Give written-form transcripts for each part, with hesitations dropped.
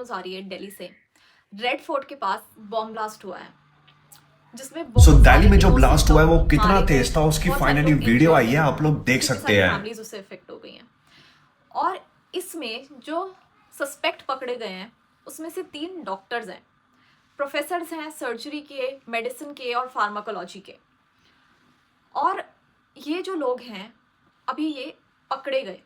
News आ रही है दिल्ली से। रेड फोर्ट के पास बॉम्ब ब्लास्ट हुआ है जिसमें दिल्ली में जो ब्लास्ट हुआ है वो कितना तेज था, उसकी फाइनली वीडियो आई है, आप लोग देख सकते हैं। फैमिलीज उससे इफेक्ट हो गई हैं और इसमें जो सस्पेक्ट पकड़े गए हैं उसमें से 3 डॉक्टर्स हैं, प्रोफेसर्स हैं सर्जरी के, मेडिसिन के और फार्माकोलॉजी के। और ये जो लोग हैं अभी ये पकड़े गए।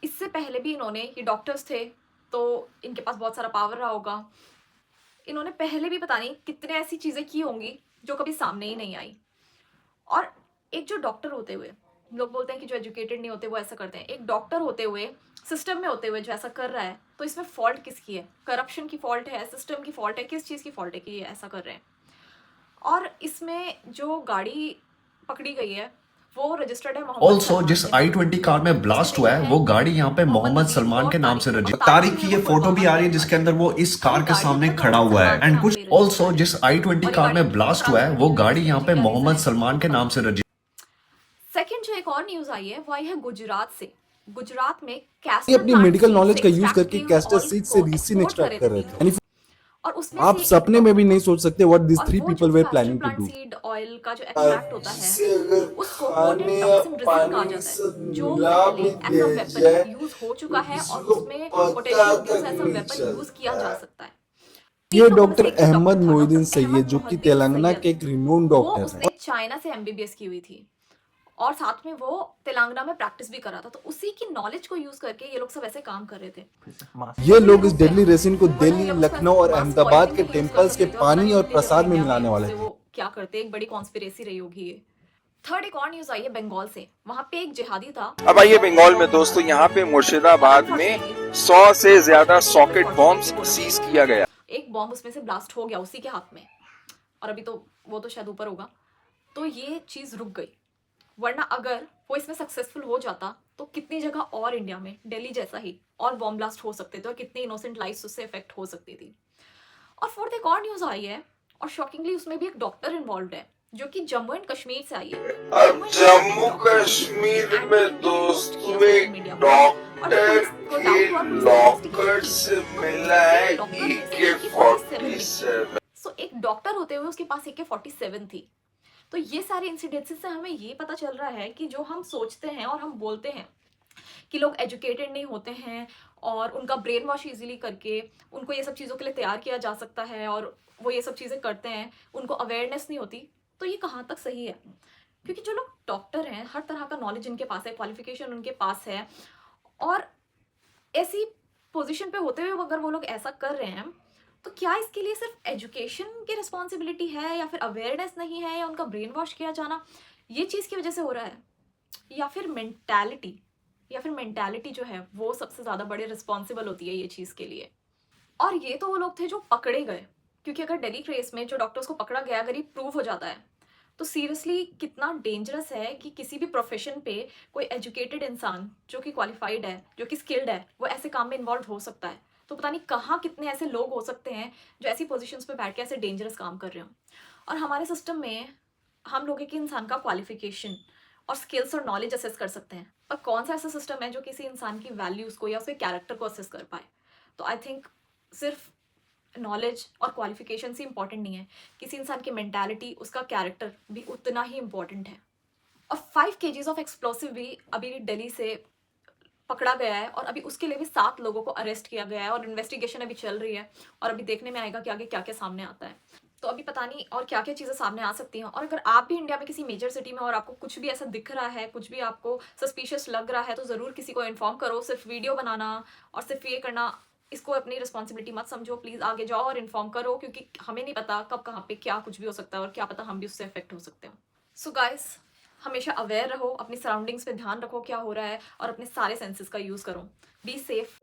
इससे पहले भी ये डॉक्टर्स थे तो इनके पास बहुत सारा पावर रहा होगा। इन्होंने पहले भी पता नहीं कितने ऐसी चीज़ें की होंगी जो कभी सामने ही नहीं आई। और एक जो डॉक्टर होते हुए, लोग बोलते हैं कि जो एजुकेटेड नहीं होते वो ऐसा करते हैं, एक डॉक्टर होते हुए, सिस्टम में होते हुए जो ऐसा कर रहा है, तो इसमें फॉल्ट किसकी है? करप्शन की फॉल्ट है, सिस्टम की फॉल्ट है, किस चीज़ की फॉल्ट है कि ये ऐसा कर रहे हैं? और इसमें जो गाड़ी पकड़ी गई है वो रजिस्टर्ड है ऑल्सो जिस I-20 कार में ब्लास्ट हुआ है वो गाड़ी यहाँ पे मोहम्मद सलमान के नाम से रजिस्टर्ड। तारिक की ये फोटो भी आ रही है जिसके अंदर वो इस कार के सामने खड़ा हुआ है। एंड कुछ ऑल्सो जिस I-20 कार में ब्लास्ट हुआ है वो गाड़ी यहाँ पे मोहम्मद सलमान के नाम से रजिस्टर्ड। सेकंड जो एक और न्यूज आई है वो आई है गुजरात से। गुजरात में अपनी मेडिकल नॉलेज का यूज करके कैस्टर सीड से रीसिन एक्सट्रैक्ट कर रहे थे। और उसमें आप सपने में भी नहीं सोच सकते what this 3 people we planning to do. Seed oil का जो एक्सट्रैक्ट होता है उसको कोटेड टॉक्सिन रेजिन कहा जाता है, जो पहले एज अ वेपन यूज हो चुका है और उसमें potential use as a weapon use किया जा सकता है। ये डॉक्टर अहमद मोइनुद्दीन सैयद जो कि तेलंगाना के एक रिनोन डॉक्टर हैं। उसने चाइना से एमबीबीएस की हुई थी और साथ में वो तेलंगाना में प्रैक्टिस भी कर रहा था, तो उसी की नॉलेज को यूज करके ये लोग सब ऐसे काम कर रहे थे। ये लोग इस डेडली रेसिन को दिल्ली, लखनऊ और अहमदाबाद के टेम्पल्स के पानी और प्रसाद में मिलाने वाले थे। वो क्या करते, एक बड़ी कॉन्स्पिरेसी रही होगी ये। थर्ड एक और न्यूज आई है बंगाल से। वहां पे एक जिहादी था। अब आइए बंगाल में दोस्तों, यहाँ पे मुर्शिदाबाद में 100 से ज्यादा सॉकेट बॉम्ब्स सीज किया गया। एक बॉम्ब उसमें से ब्लास्ट हो गया उसी के हाथ में, और अभी तो वो तो शायद ऊपर होगा, तो ये चीज रुक गई। वरना अगर वो इसमें सक्सेसफुल हो जाता तो कितनी जगह और इंडिया में दिल्ली जैसा ही और बॉम्ब ब्लास्ट हो सकते थे और कितनी इनोसेंट लाइफ्स उससे इफेक्ट हो सकती थी। और फोर्थ एक और न्यूज आई है और शॉकिंगली उसमें भी एक डॉक्टर इन्वॉल्व है जो कि जम्मू एंड कश्मीर से आई है। अब जम्मू कश्मीर में दोस्तों एक डॉक्टर के लॉकर से मिला है AK-47। सो एक डॉक्टर होते हुए उसके पास AK-47 थी। तो ये सारे इंसिडेंसेस से हमें ये पता चल रहा है कि जो हम सोचते हैं और हम बोलते हैं कि लोग एजुकेटेड नहीं होते हैं और उनका ब्रेन वॉश इजीली करके उनको ये सब चीज़ों के लिए तैयार किया जा सकता है और वो ये सब चीज़ें करते हैं, उनको अवेयरनेस नहीं होती, तो ये कहाँ तक सही है? क्योंकि जो लोग डॉक्टर हैं हर तरह का नॉलेज इनके पास है, क्वालिफिकेशन उनके पास है, और ऐसी पोजीशन पे होते हुए अगर वो लोग ऐसा कर रहे हैं तो क्या इसके लिए सिर्फ एजुकेशन की रिस्पॉन्सिबिलिटी है या फिर अवेयरनेस नहीं है या उनका ब्रेन वॉश किया जाना ये चीज़ की वजह से हो रहा है, या फिर मेंटालिटी जो है वो सबसे ज़्यादा बड़े रिस्पॉन्सिबल होती है ये चीज़ के लिए। और ये तो वो लोग थे जो पकड़े गए, क्योंकि अगर दिल्ली केस में जो डॉक्टर्स को पकड़ा गया अगर ये प्रूव हो जाता है तो सीरियसली कितना डेंजरस है कि किसी भी प्रोफेशन पे कोई एजुकेटेड इंसान जो कि क्वालिफाइड है, जो कि स्किल्ड है, वो ऐसे काम में इन्वॉल्व हो सकता है। तो पता नहीं कहाँ कितने ऐसे लोग हो सकते हैं जो ऐसी पोजीशंस पे बैठ के ऐसे डेंजरस काम कर रहे हो। और हमारे सिस्टम में हम लोग एक इंसान का क्वालिफिकेशन और स्किल्स और नॉलेज असेस कर सकते हैं, पर कौन सा ऐसा सिस्टम है जो किसी इंसान की वैल्यूज़ को या उसके कैरेक्टर को असेस कर पाए? तो आई थिंक सिर्फ नॉलेज और क्वालिफिकेशन से इम्पॉर्टेंट नहीं है, किसी इंसान की मेंटालिटी, उसका कैरेक्टर भी उतना ही इम्पॉर्टेंट है। और 5 kgs ऑफ एक्सप्लोसिव भी अभी दिल्ली से पकड़ा गया है और अभी उसके लिए भी 7 लोगों को अरेस्ट किया गया है और इन्वेस्टिगेशन अभी चल रही है और अभी देखने में आएगा कि आगे क्या क्या सामने आता है। तो अभी पता नहीं और क्या क्या चीज़ें सामने आ सकती हैं। और अगर आप भी इंडिया में किसी मेजर सिटी में और आपको कुछ भी ऐसा दिख रहा है, कुछ भी आपको सस्पिशियस लग रहा है, तो ज़रूर किसी को इन्फॉर्म करो। सिर्फ वीडियो बनाना और सिर्फ ये करना, इसको अपनी रिस्पॉन्सिबिलिटी मत समझो। प्लीज़ आगे जाओ और इन्फॉर्म करो, क्योंकि हमें नहीं पता कब कहाँ पे क्या कुछ भी हो सकता है और क्या पता हम भी उससे अफेक्ट हो सकते हो। सो गाइस, हमेशा अवेयर रहो, अपनी सराउंडिंग्स पे ध्यान रखो क्या हो रहा है और अपने सारे सेंसेस का यूज़ करो। Be safe.